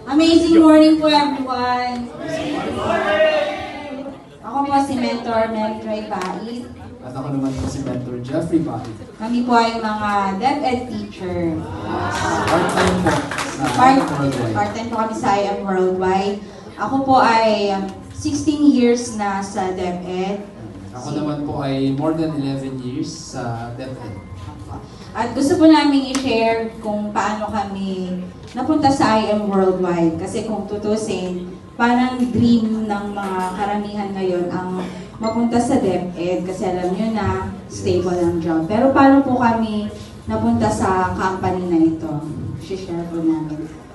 Amazing morning po everyone! Ako po si Mentor Mary Joy Bait. At ako naman po si Mentor Jeffrey Bait. Kami po ay mga DepEd teacher. Part-time po sa Worldwide. Part-time po kami sa IM Worldwide. Ako po ay 16 years na sa DepEd. Ako naman po ay more than 11 years sa DepEd. At gusto po namin i-share kung paano kami napunta sa IM Worldwide. Kasi kung tutusin, parang dream ng mga karamihan ngayon ang mapunta sa DepEd. Kasi alam nyo na, stable ang job. Pero paano po kami napunta sa company na ito? I-share po namin.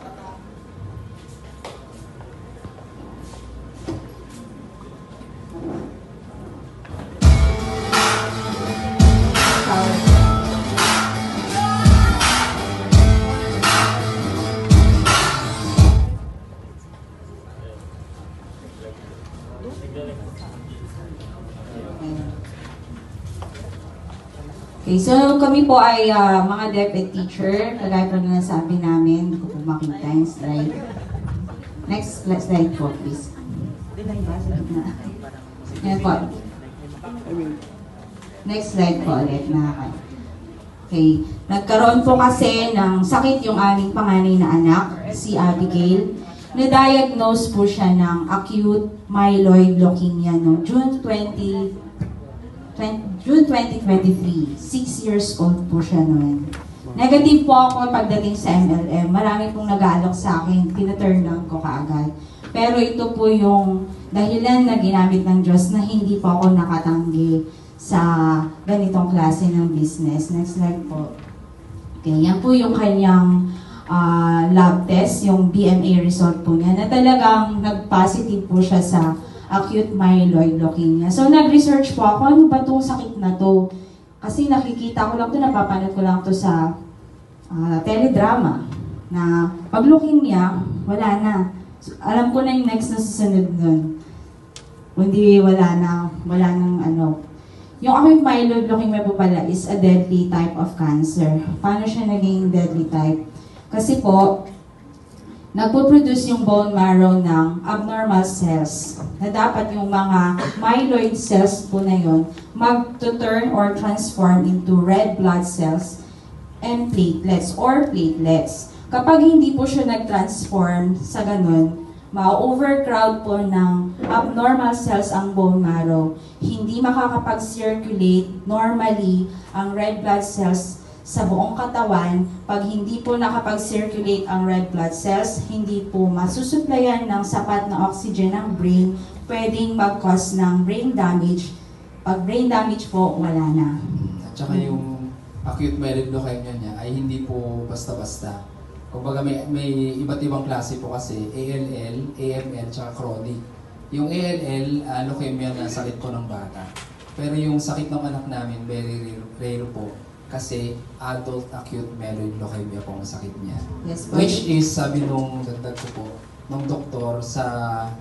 Okay, so kami po ay mga DepEd teacher. Kagaya po na nasabi namin, hindi ko po makita yung slide. Next slide po, please. Yan po. Next slide po ulit. Okay. Nagkaroon po kasi ng sakit yung aming panganay na anak, si Abigail. Na-diagnose po siya ng acute myeloid leukemia noong June 2023. 6 years old po siya noon. Negative po ako pagdating sa MLM. Marami pong nag-aalok sa akin, tinaturn down ko kaagad. Pero ito po yung dahilan na ginamit ng Diyos na hindi po ako nakatanggi sa ganitong klase ng business. Next slide po. Okay, yan po yung kanyang lab test, yung BMA result po niya, na talagang nag-positive po siya sa acute myeloid leukemia. So, nag-research po ako, ano ba itong sakit na to? Kasi nakikita ko lang to, napapanood ko lang to sa teledrama, na pag leukemia, wala na. So, alam ko na yung next na susunod nun. Kundi wala nang ano. Yung acute myeloid leukemia po pala is a deadly type of cancer. Paano siya naging deadly type? Kasi po, nagpo-produce yung bone marrow ng abnormal cells na dapat yung mga myeloid cells po na yun mag-turn or transform into red blood cells and platelets or platelets. Kapag hindi po siya nag-transform sa ganun, ma-overcrowd po ng abnormal cells ang bone marrow. Hindi makakapag-circulate normally ang red blood cells sa buong katawan. Pag hindi po nakapag-circulate ang red blood cells, hindi po masusuplayan ng sapat na oxygen ng brain, pwedeng mag-cause ng brain damage. Pag brain damage po, wala na. At saka yung acute myeloid leukemia niya ay hindi po basta-basta. Kumbaga may iba't ibang klase po kasi, ALL, AML, tsaka chronic. Yung ALL, leukemia na sakit po ng bata. Pero yung sakit ng anak namin, very rare po. Kasi adult acute myeloid leukemia po ang sakit niya. Yes, which is, sabi nung dagdag ko po, nung doktor sa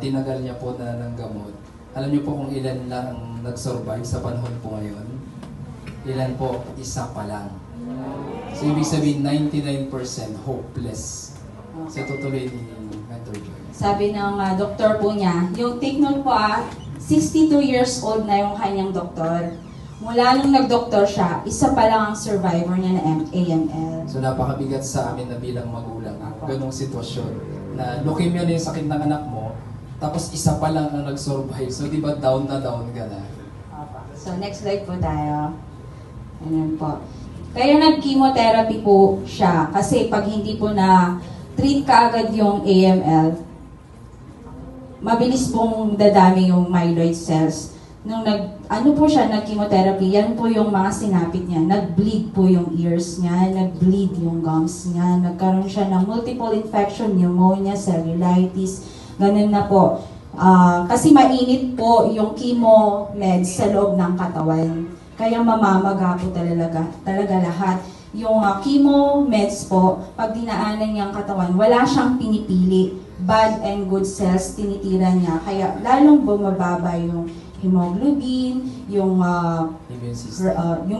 tinagal niya po na ng gamot, alam niyo po kung ilan lang ang nag-survive sa panahon po ngayon? Ilan po? Isa pa lang. So, ibig sabihin, 99% hopeless. So, tutuloy ni Mentor Joy. Sabi ng doktor po niya, yung take note po 62 years old na yung kanyang doktor. Mula nung nag-doktor siya, isa pa lang ang survivor niya na AML. So napakabigat sa amin na bilang magulang, ganong sitwasyon. Na leukemia na yung sakit ng anak mo, tapos isa pa lang ang nag-survive. So di ba down na down ka na? So next slide po tayo. Ayan po. Kaya nag-chemotherapy po siya. Kasi pag hindi po na treat kaagad yung AML, mabilis pong dadami yung myeloid cells. Nung nag-chemotherapy, yan po yung mga sinapit niya. Nag-bleed po yung ears niya, nag-bleed yung gums niya, nagkaroon siya ng multiple infection, pneumonia, cellulitis, ganun na po. Kasi mainit po yung chemo meds sa loob ng katawan. Kaya mamamaga po talaga lahat. Yung chemo meds po, pag dinaanan niya ang katawan, wala siyang pinipili. Bad and good cells, tinitira niya. Kaya lalong bumababa yung hemoglobin, yung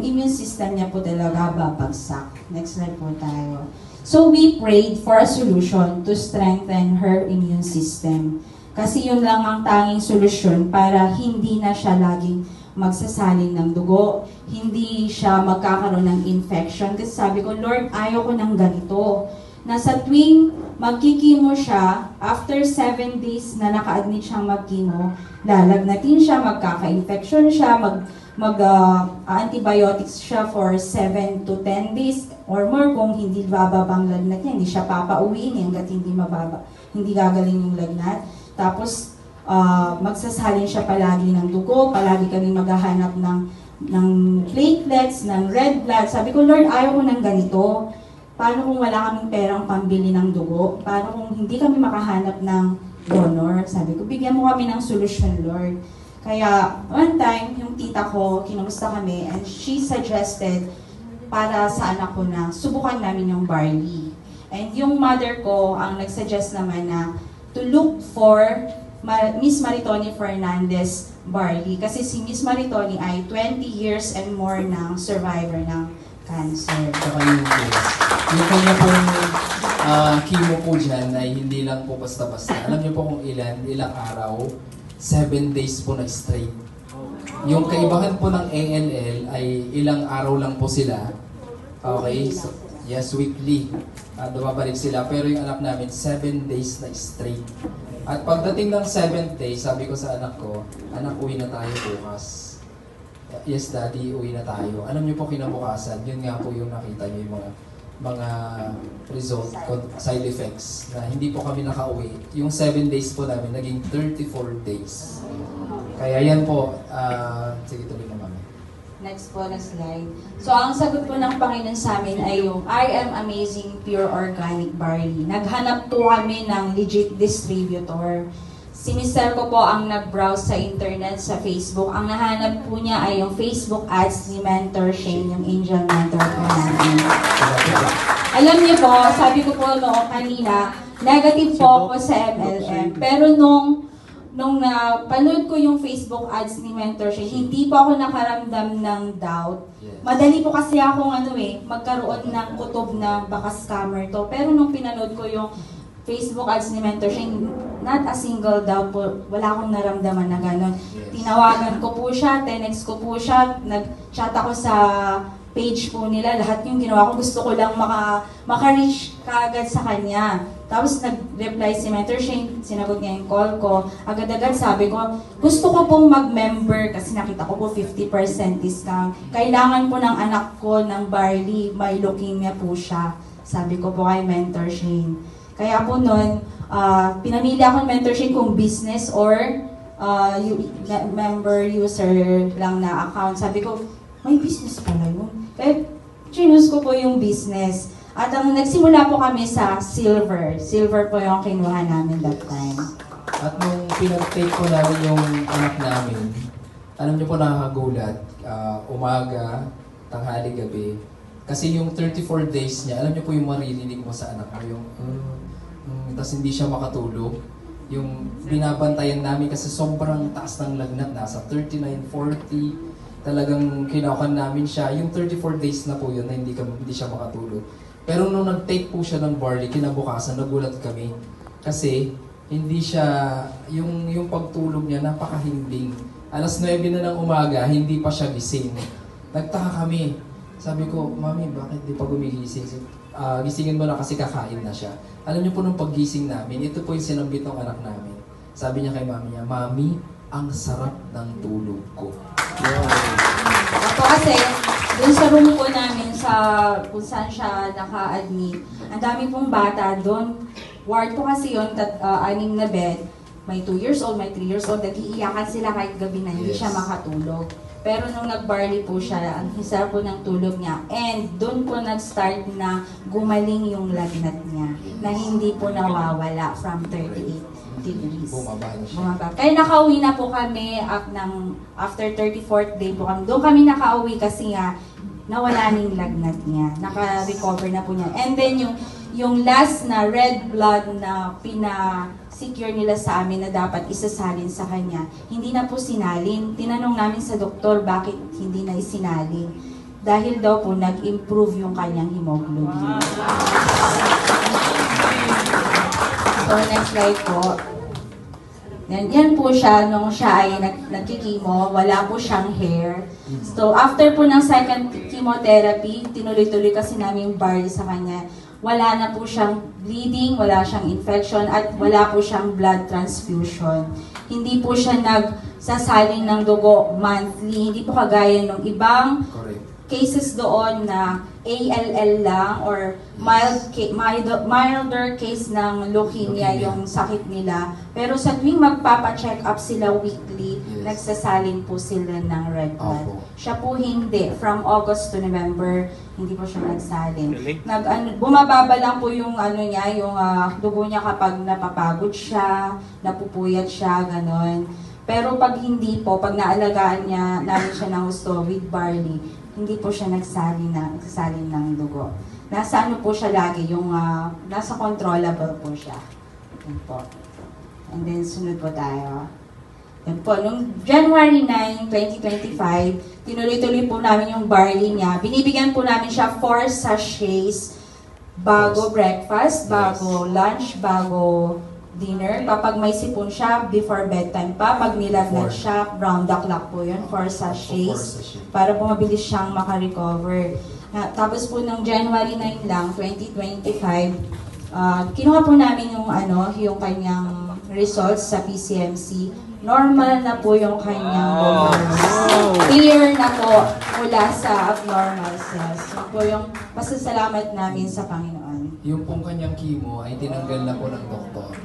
immune system niya po talaga babagsak. Next slide po tayo. So we prayed for a solution to strengthen her immune system. Kasi yun lang ang tanging solusyon para hindi na siya laging magsasalin ng dugo, hindi siya magkakaroon ng infection. Kasi sabi ko, Lord, ayaw ko ng ganito. Na sa tuwing magkikimo siya, after 7 days na naka-admit siyang magkimo, lalagnatin siya, magkaka-infection siya, antibiotics siya for 7 to 10 days or more. Kung hindi bababang lagnat niya, hindi siya papauwiin hanggat hindi gagaling yung lagnat. Tapos, magsasalin siya palagi ng dugo, palagi kami maghahanap ng platelets, ng red blood. Sabi ko, Lord, ayaw ko ng ganito. Paano kung wala kaming perang pambili ng dugo? Paano kung hindi kami makahanap ng donor? Sabi ko, bigyan mo kami ng solusyon, Lord. Kaya, one time, yung tita ko, kinumusta kami, and she suggested para sa anak ko na subukan namin yung barley. And yung mother ko, ang nagsuggest naman na to look for Miss Maritoni Fernandez barley. Kasi si Miss Maritoni ay 20 years and more ng survivor ng cancer. Saka yung kanya pong chemo po dyan ay hindi lang po basta-basta. Alam niyo po kung ilang araw, 7 days po na straight. Yung kaibahan po ng ALL ay ilang araw lang po sila. Okay? So, yes, weekly. Dumabalik sila. Pero yung anak namin, 7 days na straight. At pagdating ng 7th day, sabi ko sa anak ko, anak, uwi na tayo bukas. Yes, Daddy, uwi na tayo. Alam niyo po kinabukasan, yun nga po yung nakita niyo yung mga result, side effects, na hindi po kami nakauwi. Yung 7 days po namin, naging 34 days. Kaya yan po, sige tuloy na mami. Next po na slide. So, ang sagot po ng Panginoon sa amin ay yung I Am Amazing Pure Organic Barley. Naghanap po kami ng legit distributor. Si Mr. ko po ang nag-browse sa internet, sa Facebook. Ang nahanap po niya ay yung Facebook ads ni Mentor Shane, yung angel mentor po natin. Alam niyo po, sabi ko po noong kanina, negative po ako sa MLM. Pero nung napanood ko yung Facebook ads ni Mentor Shane, hindi po ako nakaramdam ng doubt. Madali po kasi akong magkaroon ng kutob na baka scammer to. Pero nung pinanood ko yung Facebook ads ni Mentor Shane, not a single doubt po, wala akong naramdaman na gano'n. Tinawagan ko po siya, tenext ko po siya, nag-chat ako sa page po nila, lahat yung ginawa ko, gusto ko lang maka-reach kaagad sa kanya. Tapos nag-reply si Mentor Shane, sinagot niya yung call ko, agad-agad sabi ko, gusto ko pong mag-member kasi nakita ko po 50% discount. Kailangan po ng anak ko ng barley, may leukemia po siya. Sabi ko po kay Mentor Shane. Kaya po nun, pinamili ako ng Mentor Shane kung business or member user lang na account. Sabi ko, may business pala yun. Kaya choose ko po yung business. At ang nagsimula po kami sa silver. Silver po yung kinuha namin that time. At nung pinag-take po namin yung anak namin, alam niyo po nakakagulat, umaga, tanghali, gabi. Kasi yung 34 days niya, alam niyo po yung maririnig mo sa anak mo, yung tapos hindi siya makatulog. Yung binabantayan namin kasi sobrang taas ng lagnat, nasa 39, 40, talagang kinaukan namin siya. Yung 34 days na po yun na hindi siya makatulog. Pero nung nag-take po siya ng barley, kinabukasan, nagulat kami. Kasi hindi siya, yung pagtulog niya, napakahimbing. Alas 9 na ng umaga, hindi pa siya gising. Nagtaka kami. Sabi ko, Mami, bakit di pa gumigising? Gisingin mo na kasi kakain na siya. Alam niyo po nung paggising namin, ito po yung sinambit ng anak namin. Sabi niya kay Mami niya, Mami, ang sarap ng tulog ko. Ako kasi, dun sa room po namin, kung saan siya naka-admit, ang dami pong bata doon. Ward po kasi yun, 6 na bed. May 2 years old, may 3 years old. Nag-iiyakan sila kahit gabi na hindi siya makatulog. Pero nung nag-barley po siya, ang isa po ng tulog niya. And doon po nag-start na gumaling yung lagnat niya. Na hindi po nawawala from 38 degrees. Bumaba. Kaya nakauwi na po kami after 34th day po kami. Doon kami nakauwi kasi nga nawala na yung lagnat niya. Naka-recover na po niya. And then yung last na red blood na secure nila sa amin na dapat isasalin sa kanya, hindi na po sinalin. Tinanong namin sa doktor bakit hindi na isinalin. dahil daw po nag-improve yung kanyang hemoglobin. So next slide po. Yan po siya nung siya ay nagkikimo, wala po siyang hair. So after po ng second chemotherapy, tinuloy-tuloy kasi namin yung barley sa kanya. Wala na po siyang bleeding, wala siyang infection, at wala po siyang blood transfusion. Hindi po siya nagsasalin ng dugo monthly, hindi po kagaya ng ibang cases doon na ALL lang or milder case ng leukemia yung sakit nila. Pero sa tuwing magpapa-check up sila weekly, nagsasalin po sila ng red blood. Siya po hindi. From August to November, hindi po siya nagsalin. Bumababa lang po yung niya, yung dugo niya kapag napapagod siya, napupuyat siya, ganon. Pero pag hindi po, pag naalagaan niya namin siya ng gusto with barley, hindi po siya nagsalin ng dugo. Nasa ano po siya lagi, yung nasa controllable po siya. Yan po. And then sunod po tayo. Yan po, nung January 9, 2025, tinuloy-tuloy po namin yung barley niya. Binibigyan po namin siya 4 sachets bago breakfast, bago lunch, bago dinner. Kapag may sipon siya, before bedtime pa. Pag nilagnat siya, round the clock po yun, 4 sachets. Para po mabilis siyang makarecover. Tapos po nung January 9 lang, 2025, kinuha po namin yung kanyang results sa PCMC. Normal na po yung kanyang bone. Clear na po mula sa abnormal cells. Yun po yung pasasalamat namin sa Panginoon. Yung pong kanyang chemo ay tinanggal na po ng doktor.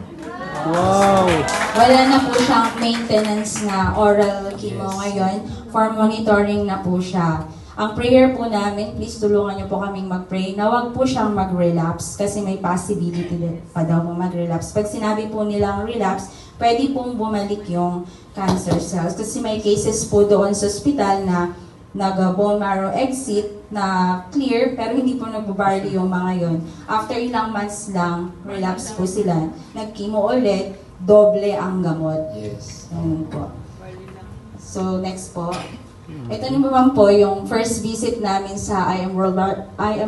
Wow! Wala na po siyang maintenance na oral chemo ngayon. For monitoring na po siya. Ang prayer po namin, please tulungan niyo po kaming mag-pray na wag po siyang mag-relapse kasi may possibility pa daw po mag-relapse. Pag sinabi po nilang relapse, pwede pong bumalik yung cancer cells. Kasi may cases po doon sa ospital na nag-bone marrow exit na clear pero hindi po nagbabarley yung mga yon. After ilang months lang, relapse po sila. Nag-chemo ulit, doble ang gamot. Yes. Ayun po. So next po. Ito naman po yung first visit namin sa I Am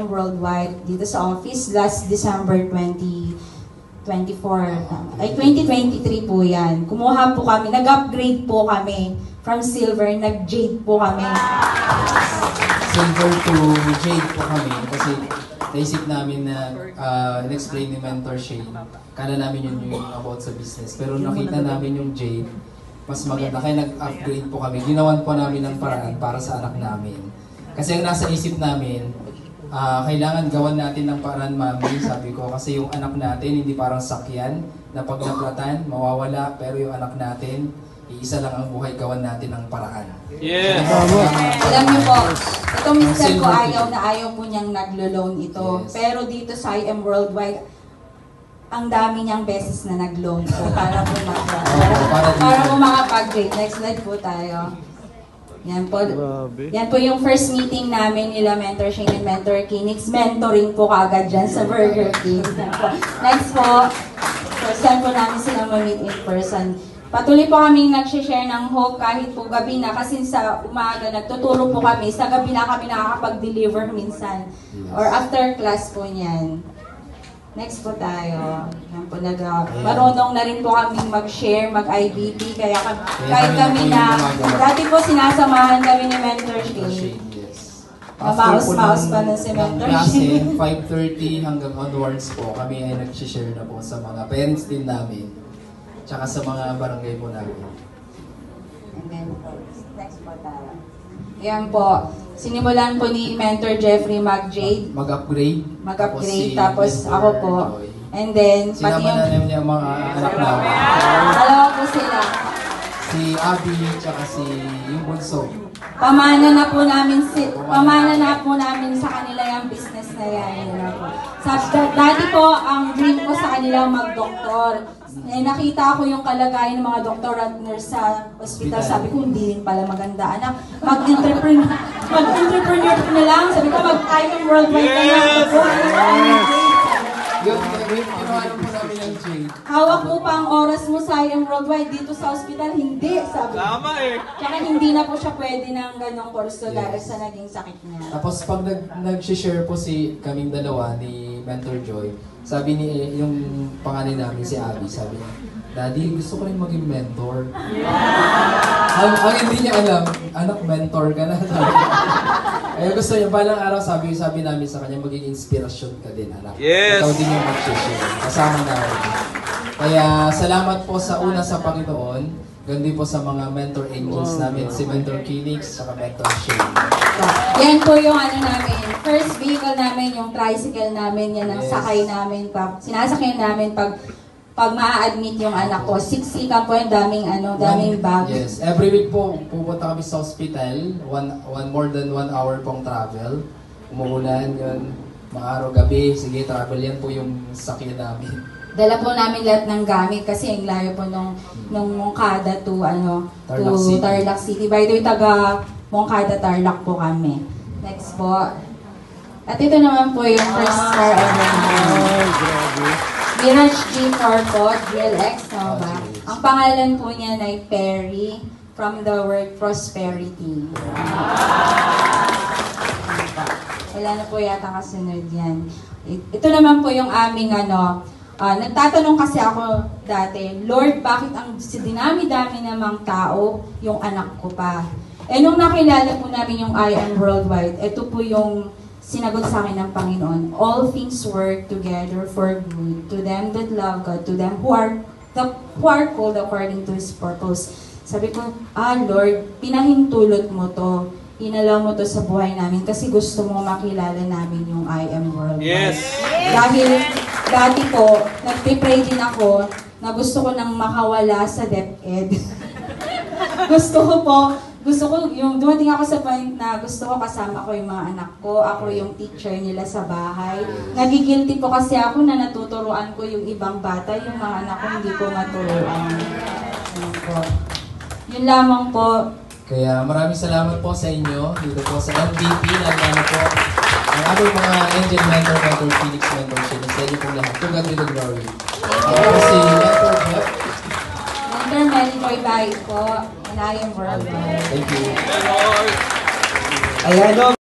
Worldwide dito sa office last December 2023 po yan. Kumuha po kami, nag-upgrade po kami from silver, nag-jade po kami. Silver to jade po kami kasi naisip namin na in-explain ni Mentor Shane. Kala namin yun yung about sa business. Pero nakita namin yung jade, mas maganda. Kaya nag-upgrade po kami. Ginawan po namin ng paraan para sa anak namin. Kasi ang nasa isip namin, kailangan gawan natin ng paraan, mami, sabi ko. Kasi yung anak natin, hindi parang sakyan na pag naplatan, mawawala. Pero yung anak natin, iisa lang ang buhay, gawan natin ng paraan. Yeah! Alam niyo po, itong mister ko ayaw po niyang naglo-loan ito. Yes. Pero dito sa I Am Worldwide, ang dami niyang beses na nag-loan po para po makapag-grade. Next slide po tayo. Yan po. Yan po yung first meeting namin nila Mentor Shane and Mentor Kinix. Mentoring po kaagad dyan sa Burger King. Yan po. Next po, first time po namin sila ma-meet in person. Patuloy po kaming nag-share ng hope kahit po gabi na kasi sa umaga nagtuturo po kami. Sa gabi na kami nakakapag-deliver minsan. Or after class po niyan. Next po tayo. Yan po, marunong na rin po kaming mag-share, mag-IBP. Kaya kahit kami na, dati po sinasamahan kami ni Mentor Shane. Mamouse-mouse pa na si Mentor Shane. 5:30 hanggang onwards po, kami ay nag-share na po sa mga parents din namin. Tsaka sa mga barangay po namin. And then, next po tayo. Yan po. Sinimulan po ni Mentor Jeffrey mag-jade. Mag-upgrade. Tapos ako po. And then, pati Sinama na namin yung mga anak namin. Dalawa po sila. Si Abby, tsaka si yung bunso. Pamana na po namin sa kanila yung business na yan. Dati po, ang dream ko sa kanila mag-doktor. Nakita ko yung kalagayan ng mga doktor at nurse sa hospital. Sabi ko, hindi rin pala maganda. Anak, mag-entrepreneur na lang. Sabi ko, mag-I Am Worldwide na lang. Yun, kinuha lang po namin ng Jade. Hawak mo pa ang oras mo sa IM Worldwide dito sa hospital. Hindi, sabi. Tama eh. Tsaka hindi na po siya pwede ng ganong kurso dahil sa naging sakit niya. Tapos pag nag-share po kaming dalawa ni Mentor Joy, sabi ni yung panganay namin si Abby, sabi niya, Daddy, gusto ko rin maging mentor. ang hindi niya alam, anak, mentor ka na. Kaya gusto niya, balang araw sabi namin sa kanya, maging inspirasyon ka din, anak. Yes! Ikaw din yung mag-share. Kasama na ako. Kaya salamat po sa una sa Panginoon, gandi po sa mga mentor angels namin, si Mentor Kinix, saka Mentor Shane. Yan po yung namin, first vehicle namin, yung tricycle namin, yan ang Yes. sakay namin, sinasakyan namin pag ma-admit yung anak ko. Siksikan po yung daming bag. Yes, every week po pupunta kami sa hospital, more than 1 hour pong travel. Umuulan yun, maaraw gabi, sige travel yan po yung sakyan namin. Dala po namin lahat ng gamit kasi ang layo po nung Moncada to Tarlac City. Tarlac City. By the way, taga Moncada, Tarlac po kami. Next po. At ito naman po yung first car ever namin. Mirage G4 po, GLX, tama ba? GLX. Ang pangalan po niya ay Perry, from the word prosperity. Wala na po yata kasunod yan. Ito naman po yung aming nagtatanong kasi ako dati, Lord, bakit ang dinami-dami namang tao, yung anak ko pa? Eh nung nakilala po namin yung I Am Worldwide, ito po yung sinagot sa akin ng Panginoon, all things work together for good to them that love God, to them who are called according to His purpose. Sabi ko, Lord, pinahintulot mo to, inalaw mo to sa buhay namin kasi gusto mo makilala namin yung I Am Worldwide. Yes! Dahil dati po, nagpipray din ako na gusto ko nang makawala sa DepEd. Gusto ko yung dumating ako sa point na gusto ko kasama ko yung mga anak ko, ako yung teacher nila sa bahay. Nagigilty po kasi ako na natuturuan ko yung ibang bata, yung mga anak ko hindi ko maturuan. Yun po. Yun lamang po. Kaya maraming salamat po sa inyo dito po sa MVP, lalo po ang aming mga angel mentor, Mentor Phoenix, Mentor Shane, sa inyo pong lahat. To God be the glory. Ako po si Mentor Jeff. Mentor Melijoy Baez po, and I Am Worldwide. Thank you. Lord! Ayan, no?